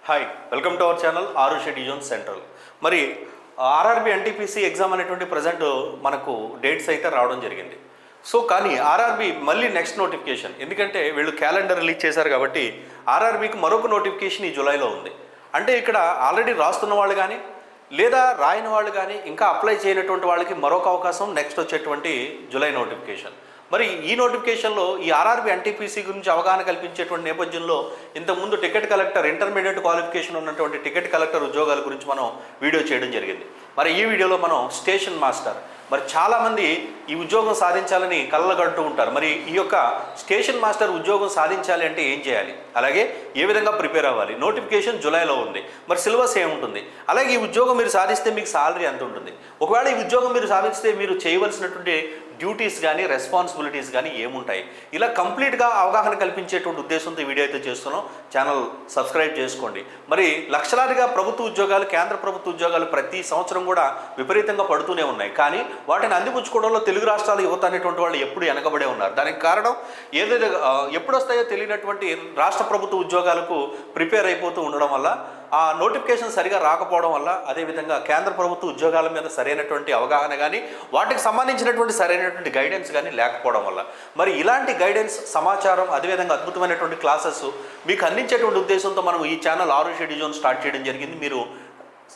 Hi, welcome to our channel Arushi disown central. మరి RRB NTPC exam అనేటువంటి present మనకు dates అయితే రావడం జరిగింది. సో కానీ ఆర్ఆర్బి మళ్ళీ నెక్స్ట్ నోటిఫికేషన్, ఎందుకంటే వీళ్ళు క్యాలెండర్ రిలీజ్ చేశారు కాబట్టి ఆర్ఆర్బికి మరొక నోటిఫికేషన్ ఈ జూలైలో ఉంది. అంటే ఇక్కడ ఆల్రెడీ రాస్తున్న వాళ్ళు కానీ లేదా రాయని వాళ్ళు కానీ ఇంకా అప్లై చేయనటువంటి వాళ్ళకి మరొక అవకాశం నెక్స్ట్ వచ్చేటువంటి జూలై నోటిఫికేషన్. మరి ఈ నోటిఫికేషన్లో ఈ ఆర్ఆర్బి ఎన్టీపీసీ గురించి అవగాహన కల్పించేటువంటి నేపథ్యంలో ఇంతకుముందు టికెట్ కలెక్టర్ ఇంటర్మీడియట్ క్వాలిఫికేషన్ ఉన్నటువంటి టికెట్ కలెక్టర్ ఉద్యోగాల గురించి మనం వీడియో చేయడం జరిగింది. మరి ఈ వీడియోలో మనం స్టేషన్ మాస్టర్, మరి చాలామంది ఈ ఉద్యోగం సాధించాలని కళ్ళగంటూ ఉంటారు. మరి ఈ యొక్క స్టేషన్ మాస్టర్ ఉద్యోగం సాధించాలి అంటే ఏం చేయాలి, అలాగే ఏ విధంగా ప్రిపేర్ అవ్వాలి? నోటిఫికేషన్ జూలైలో ఉంది, మరి సిలబస్ ఏముంటుంది, అలాగే ఈ ఉద్యోగం మీరు సాధిస్తే మీకు సాలరీ ఎంత ఉంటుంది, ఒకవేళ ఈ ఉద్యోగం మీరు సాధిస్తే మీరు చేయవలసినటువంటి డ్యూటీస్ కానీ రెస్పాన్సిబిలిటీస్ కానీ ఏముంటాయి, ఇలా కంప్లీట్గా అవగాహన కల్పించేటువంటి ఉద్దేశంతో ఈ వీడియో అయితే చేస్తున్నాం. ఛానల్ సబ్స్క్రైబ్ చేసుకోండి. మరి లక్షలాదిగా ప్రభుత్వ ఉద్యోగాలు, కేంద్ర ప్రభుత్వ ఉద్యోగాలు ప్రతి సంవత్సరం కూడా విపరీతంగా పడుతూనే ఉన్నాయి. కానీ వాటిని అందిపుచ్చుకోవడంలో తెలుగు రాష్ట్రాల యువత అనేటువంటి వాళ్ళు ఎప్పుడు వెనకబడే ఉన్నారు. దానికి కారణం ఏదైతే ఎప్పుడు వస్తాయో తెలియనటువంటి రాష్ట్ర ప్రభుత్వ ఉద్యోగాలకు ప్రిపేర్ అయిపోతూ ఉండడం వల్ల, ఆ నోటిఫికేషన్ సరిగా రాకపోవడం వల్ల, అదేవిధంగా కేంద్ర ప్రభుత్వ ఉద్యోగాల మీద సరైనటువంటి అవగాహన కానీ వాటికి సంబంధించినటువంటి సరైనటువంటి గైడెన్స్ కానీ లేకపోవడం వల్ల, మరి ఇలాంటి గైడెన్స్, సమాచారం, అదేవిధంగా అద్భుతమైనటువంటి క్లాసెస్ మీకు అందించేటువంటి ఉద్దేశంతో మనం ఈ ఛానల్ ఆరుషి డిజోన్ స్టార్ట్ చేయడం జరిగింది. మీరు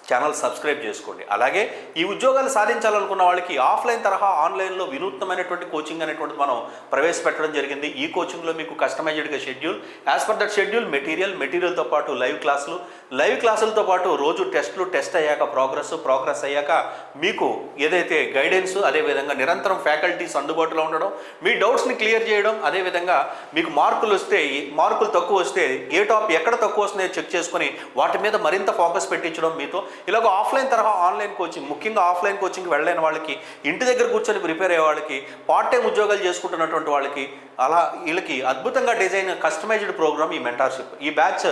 ఛానల్ సబ్స్క్రైబ్ చేసుకోండి. అలాగే ఈ ఉద్యోగాలు సాధించాలనుకున్న వాళ్ళకి ఆఫ్లైన్ తరహా ఆన్లైన్లో వినూత్నమైనటువంటి కోచింగ్ అనేటువంటిది మనం ప్రవేశపెట్టడం జరిగింది. ఈ కోచింగ్లో మీకు కస్టమైజ్డ్గా schedule, as per that schedule మెటీరియల్తో పాటు లైవ్ క్లాసులతో పాటు రోజు టెస్ట్ అయ్యాక ప్రోగ్రెస్ అయ్యాక మీకు ఏదైతే గైడెన్స్, అదేవిధంగా నిరంతరం ఫ్యాకల్టీస్ అందుబాటులో ఉండడం, మీ డౌట్స్ని క్లియర్ చేయడం, అదేవిధంగా మీకు మార్కులు తక్కువ వస్తే ఎక్కడ తక్కువ వస్తున్నాయో చెక్ చేసుకొని వాటి మీద మరింత ఫోకస్ పెట్టించడం మీతో. ఇలాగ ఆఫ్లైన్ తరహా ఆన్లైన్ కోచింగ్, ముఖ్యంగా ఆఫ్లైన్ కోచింగ్కి వెళ్ళలేని వాళ్ళకి, ఇంటి దగ్గర కూర్చొని ప్రిపేర్ అయ్యే వాళ్ళకి, పార్ట్ టైం ఉద్యోగాలు చేసుకుంటున్నటువంటి వాళ్ళకి, అలా వీళ్ళకి అద్భుతంగా డిజైన్ కస్టమైజ్డ్ ప్రోగ్రామ్ ఈ మెంటార్షిప్. ఈ బ్యాచ్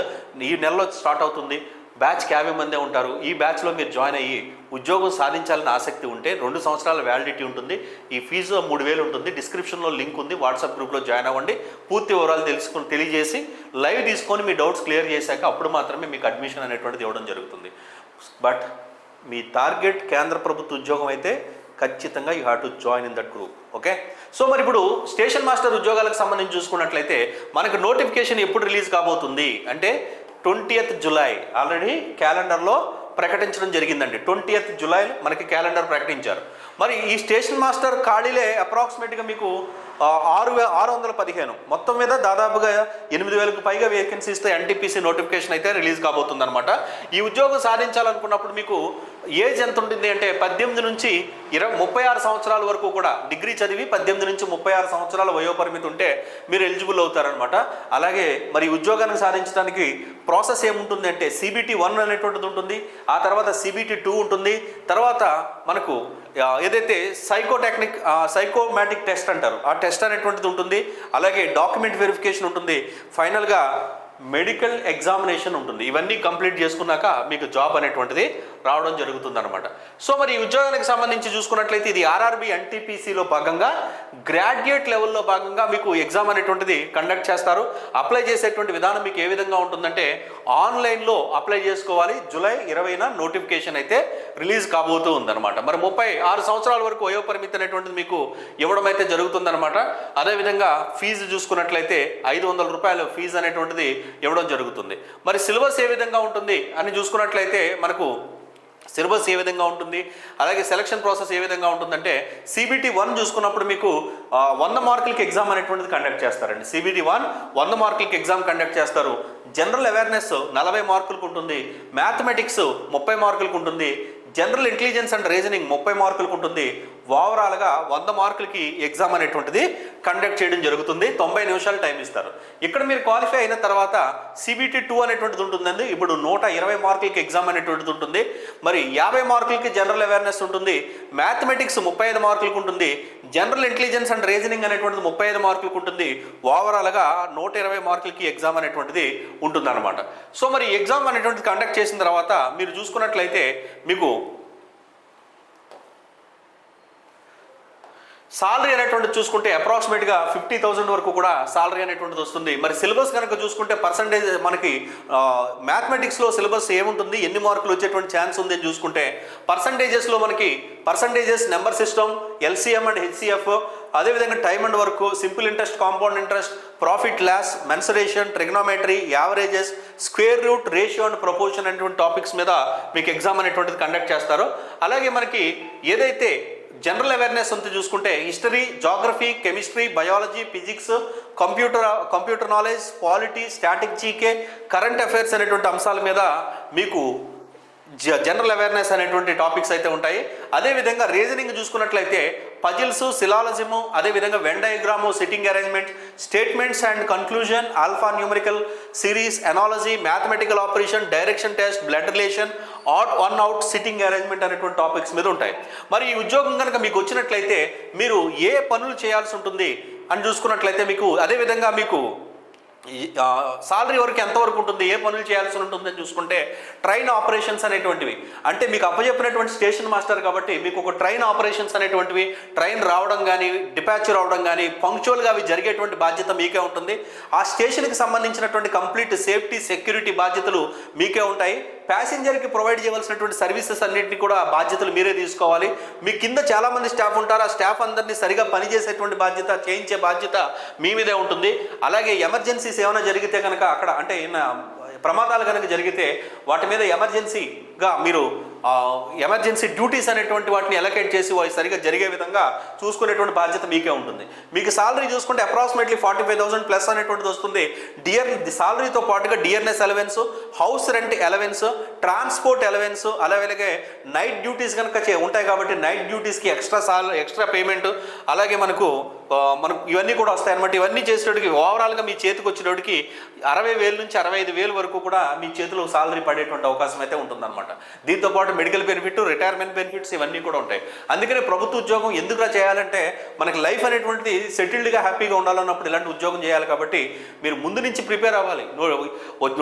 ఈ నెలలో స్టార్ట్ అవుతుంది. బ్యాచ్కి 50 మందే ఉంటారు. ఈ బ్యాచ్లో మీరు జాయిన్ అయ్యి ఉద్యోగం సాధించాలని ఆసక్తి ఉంటే 2 సంవత్సరాల వ్యాలిడిటీ ఉంటుంది. ఈ ఫీజు 3000 ఉంటుంది. డిస్క్రిప్షన్లో లింక్ ఉంది, వాట్సాప్ గ్రూప్లో జాయిన్ అవ్వండి. పూర్తి వివరాలు తెలియజేసి లైవ్ తీసుకొని మీ డౌట్స్ క్లియర్ చేశాక అప్పుడు మాత్రమే మీకు అడ్మిషన్ అనేటువంటిది ఇవ్వడం జరుగుతుంది. బట్ మీ టార్గెట్ కేంద్ర ప్రభుత్వ ఉద్యోగం అయితే ఖచ్చితంగా you have to join in that group. Okay, so మరి ఇప్పుడు స్టేషన్ మాస్టర్ ఉద్యోగాలకు సంబంధించి చూసుకున్నట్లయితే మనకు నోటిఫికేషన్ ఎప్పుడు రిలీజ్ కాబోతుంది అంటే 20th జూలై ఆల్రెడీ క్యాలెండర్లో ప్రకటించడం జరిగిందండి. 20th జూలై మనకి క్యాలెండర్ ప్రకటించారు. మరి ఈ స్టేషన్ మాస్టర్ ఖాళీలే అప్రాక్సిమేట్గా మీకు 615, మొత్తం మీద దాదాపుగా 8000కు పైగా వేకెన్సీస్తో ఎన్టీపీసీ నోటిఫికేషన్ అయితే రిలీజ్ కాబోతుంది అనమాట. ఈ ఉద్యోగం సాధించాలనుకున్నప్పుడు మీకు ఏజ్ ఎంత ఉంటుంది అంటే 18 నుంచి 36 సంవత్సరాల వరకు కూడా, డిగ్రీ చదివి 18 నుంచి 36 సంవత్సరాల వయోపరిమితి ఉంటే మీరు ఎలిజిబుల్ అవుతారనమాట. అలాగే మరి ఉద్యోగాన్ని సాధించడానికి ప్రాసెస్ ఏముంటుంది అంటే CBT 1 అనేటువంటిది ఉంటుంది, ఆ తర్వాత CBT 2 ఉంటుంది, తర్వాత మనకు ఏదైతే సైకోమాటిక్ టెస్ట్ అంటారు ఆ టెస్ట్ అనేటువంటిది ఉంటుంది, అలాగే డాక్యుమెంట్ వెరిఫికేషన్ ఉంటుంది, ఫైనల్గా మెడికల్ ఎగ్జామినేషన్ ఉంటుంది. ఇవన్నీ కంప్లీట్ చేసుకున్నాక మీకు జాబ్ అనేటువంటిది రావడం జరుగుతుంది అనమాట. సో మరి ఈ ఉద్యోగానికి సంబంధించి చూసుకున్నట్లయితే ఇది ఆర్ఆర్బి ఎన్టీపీసీలో భాగంగా గ్రాడ్యుయేట్ లెవెల్లో భాగంగా మీకు ఎగ్జామ్ అనేటువంటిది కండక్ట్ చేస్తారు. అప్లై చేసేటువంటి విధానం మీకు ఏ విధంగా ఉంటుందంటే ఆన్లైన్లో అప్లై చేసుకోవాలి. జూలై 20న నోటిఫికేషన్ అయితే రిలీజ్ కాబోతూ ఉందన్నమాట. మరి 36 సంవత్సరాల వరకు వయోపరిమితి అనేటువంటిది మీకు ఇవ్వడం అయితే జరుగుతుందన్నమాట. అదేవిధంగా ఫీజు చూసుకున్నట్లయితే 500 రూపాయలు ఫీజు అనేటువంటిది ఇవ్వడం జరుగుతుంది. మరి సిలబస్ ఏ విధంగా ఉంటుంది అని చూసుకున్నట్లయితే మనకు సిలబస్ ఏ విధంగా ఉంటుంది, అలాగే సెలక్షన్ ప్రాసెస్ ఏ విధంగా ఉంటుందంటే CBT 1 చూసుకున్నప్పుడు మీకు 100 మార్కులకి ఎగ్జామ్ అనేటువంటిది కండక్ట్ చేస్తారండి. CBT 1 100 మార్కులకి ఎగ్జామ్ కండక్ట్ చేస్తారు. జనరల్ అవేర్నెస్ 40 మార్కులకు ఉంటుంది, మ్యాథమెటిక్స్ 30 మార్కులకు ఉంటుంది, జనరల్ ఇంటెలిజెన్స్ అండ్ రీజనింగ్ 30 మార్కులకు ఉంటుంది. ఓవరాల్గా 100 మార్కులకి ఎగ్జామ్ అనేటువంటిది కండక్ట్ చేయడం జరుగుతుంది. 90 నిమిషాలు టైం ఇస్తారు. ఇక్కడ మీరు క్వాలిఫై అయిన తర్వాత CBT 2 అనేటువంటిది ఉంటుందండి. ఇప్పుడు 120 మార్కులకి ఎగ్జామ్ అనేటువంటిది ఉంటుంది. మరి 50 మార్కులకి జనరల్ అవేర్నెస్ ఉంటుంది, మ్యాథమెటిక్స్ 35 మార్కులకు ఉంటుంది, జనరల్ ఇంటెలిజెన్స్ అండ్ రీజనింగ్ అనేటువంటిది 35 మార్కులకు ఉంటుంది. ఓవరాల్గా 120 మార్కులకి ఎగ్జామ్ అనేటువంటిది ఉంటుందన్నమాట. సో మరి ఎగ్జామ్ అనేటువంటిది కండక్ట్ చేసిన తర్వాత మీరు చూసుకున్నట్లయితే మీకు సాలరీ అనేటువంటిది చూసుకుంటే అప్రాక్సిమేట్గా 50,000 వరకు కూడా సాలరీ అనేటువంటిది వస్తుంది. మరి సిలబస్ కనుక చూసుకుంటే పర్సంటేజ్ మనకి మ్యాథమెటిక్స్లో సిలబస్ ఏముంటుంది, ఎన్ని మార్కులు వచ్చేటువంటి ఛాన్స్ ఉంది అని చూసుకుంటే పర్సంటేజెస్లో మనకి percentages, number system, LCM and HCF, అదేవిధంగా time and work, simple interest, compound interest, profit loss, mensuration, trigonometry, averages, square root, ratio and proportion అనేటువంటి టాపిక్స్ మీద మీకు ఎగ్జామ్ అనేటువంటిది కండక్ట్ చేస్తారు. అలాగే మనకి ఏదైతే జనరల్ అవేర్నెస్ అంతా చూసుకుంటే history, geography, chemistry, biology, physics, computer knowledge, polity, static GK, current affairs అనేటువంటి అంశాల మీద మీకు జనరల్ అవేర్నెస్ అనేటువంటి టాపిక్స్ అయితే ఉంటాయి. అదేవిధంగా రీజనింగ్ చూసుకున్నట్లయితే పజిల్స్, సిలాలజిము, అదేవిధంగా when diagram, sitting arrangement, statements and conclusion, alpha numerical series, analogy, mathematical operation, direction test, blood relation, odd one out, sitting arrangement అనేటువంటి టాపిక్స్ మీద ఉంటాయి. మరి ఈ ఉద్యోగం కనుక మీకు వచ్చినట్లయితే మీరు ఏ పనులు చేయాల్సి ఉంటుంది అని చూసుకున్నట్లయితే మీకు అదేవిధంగా మీకు సాలరీ వరకు ఎంతవరకు ఉంటుంది, ఏ పనులు చేయాల్సి ఉంటుందని చూసుకుంటే ట్రైన్ ఆపరేషన్స్ అనేటువంటివి, అంటే మీకు అప్పచెప్పినటువంటి స్టేషన్ మాస్టర్ కాబట్టి మీకు ఒక ట్రైన్ ఆపరేషన్స్ అనేటువంటివి, ట్రైన్ రావడం కానీ డిపాచర్ అవడం కానీ పంక్చువల్గా అవి జరిగేటువంటి బాధ్యత మీకే ఉంటుంది. ఆ స్టేషన్కి సంబంధించినటువంటి కంప్లీట్ సేఫ్టీ, సెక్యూరిటీ బాధ్యతలు మీకే ఉంటాయి. ప్యాసింజర్కి ప్రొవైడ్ చేయవలసినటువంటి సర్వీసెస్ అన్నింటినీ కూడా బాధ్యతలు మీరే తీసుకోవాలి. మీ కింద చాలామంది స్టాఫ్ ఉంటారు, ఆ స్టాఫ్ అందరినీ సరిగా పనిచేసేటువంటి బాధ్యత, చేయించే బాధ్యత మీ మీదే ఉంటుంది. అలాగే ఎమర్జెన్సీస్ ఏమైనా జరిగితే కనుక అక్కడ అంటే ప్రమాదాలు కనుక జరిగితే వాటి మీద ఎమర్జెన్సీగా మీరు ఎమర్జెన్సీ డ్యూటీస్ అనేటువంటి వాటిని ఎలకేట్ చేసి అవి సరిగా జరిగే విధంగా చూసుకునేటువంటి బాధ్యత మీకే ఉంటుంది. మీకు సాలరీ చూసుకుంటే అప్రాక్సిమేట్లీ 45,000 ప్లస్ అనేటువంటిది వస్తుంది. సాలరీతో పాటుగా DRS allowance, house rent allowance, transport allowance, అలాగే నైట్ డ్యూటీస్ కనుక ఉంటాయి కాబట్టి నైట్ డ్యూటీస్కి ఎక్స్ట్రా పేమెంట్, అలాగే మనకు ఇవన్నీ కూడా వస్తాయి అనమాట. ఇవన్నీ చేసేటోడికి ఓవరాల్గా మీ చేతికి వచ్చేటోడికి 60,000 నుంచి 65,000 వరకు కూడా మీ చేతిలో సాలరీ పడేటువంటి అవకాశం అయితే ఉంటుందన్నమాట. దీంతోపాటు మెడికల్ బెనిఫిట్, రిటైర్మెంట్ బెనిఫిట్స్ ఇవన్నీ కూడా ఉంటాయి. అందుకనే ప్రభుత్వ ఉద్యోగం ఎందుకులా చేయాలంటే మనకి లైఫ్ అనేటువంటిది సెటిల్డ్గా హ్యాపీగా ఉండాలన్నప్పుడు ఇలాంటి ఉద్యోగం చేయాలి. కాబట్టి మీరు ముందు నుంచి ప్రిపేర్ అవ్వాలి.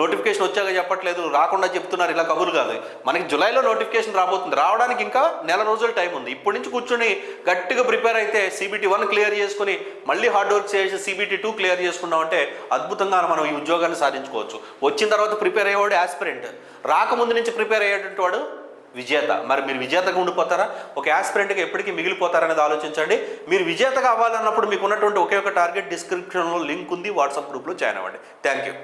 నోటిఫికేషన్ వచ్చాక చెప్పట్లేదు, రాకుండా చెప్తున్నారు, ఇలా కబుర్లు కాదు. మనకి జూలైలో నోటిఫికేషన్ రాబోతుంది, రావడానికి ఇంకా నెల రోజుల టైం ఉంది. ఇప్పటి నుంచి కూర్చొని గట్టిగా ప్రిపేర్ అయితే CBT 1 క్లియర్ చేసుకుని మళ్ళీ హార్డ్ వర్క్ చేసి CBT 2 క్లియర్ చేసుకున్నామంటే అద్భుతంగా మనం ఈ ఉద్యోగాన్ని సాధించుకోవచ్చు. వచ్చిన తర్వాత ప్రిపేర్ అయ్యేవాడు యాస్పిరెంట్, రాకముందు నుంచి ప్రిపేర్ అయ్యేటువంటి వాడు విజేత. మరి మీరు విజేతగా ఉండిపోతారా, ఒక యాస్పిరెంట్గా ఎప్పటికీ మిగిలిపోతారనేది ఆలోచించండి. మీరు విజేతగా అవ్వాలన్నప్పుడు మీకు ఉన్నటువంటి ఒకే ఒక టార్గెట్, డిస్క్రిప్షన్లో లింక్ ఉంది, వాట్సాప్ గ్రూప్లో జాయిన్ అవ్వండి. Thank you.